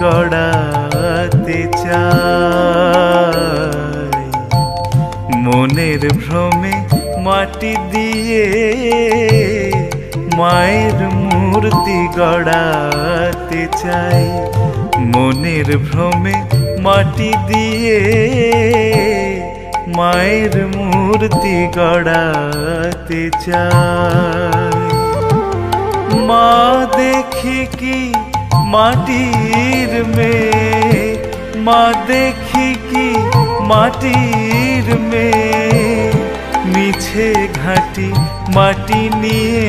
গড়াতে চাই। মনের ভ্রমে মাটি দিয়ে মায়ের মূর্তি গড়াতে চাই। মনের ভ্রমে মাটি দিয়ে মায়ের মূর্তি গড়াতে চাই। মা দেখি কি মাটির মেয়ে, মা দেখি কি মাটির মেয়ে, মিছে ঘাটি মাটি নিয়ে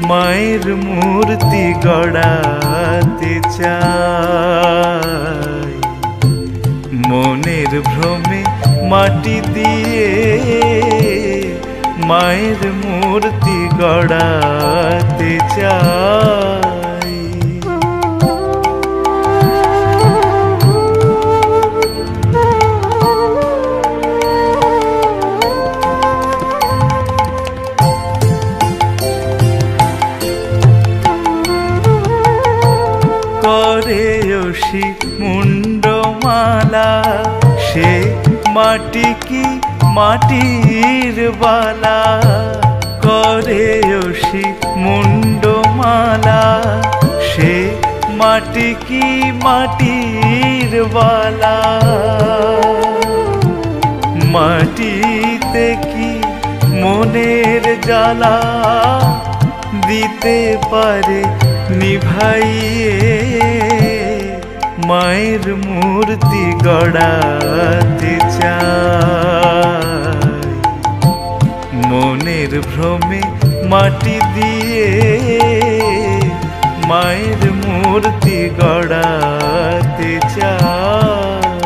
মায়ের মূর্তি গড়াতে চাই। মনের ভ্রমে মাটি দিয়ে মায়ের মূর্তি গড়াতে চাই। করে অসি মুন্ডমালা, সে মাটি কি মাটির বালা। করে অসি মুন্ডমালা, সে মাটি কি মাটির বালা। মাটিতে কি মনের জ্বালা দিতে পারে নিভাইয়ে মায়ের মূর্তি গড়াতে চাই। মনের ভ্রমে মাটি দিয়ে মায়ের মূর্তি গড়াতে চাই।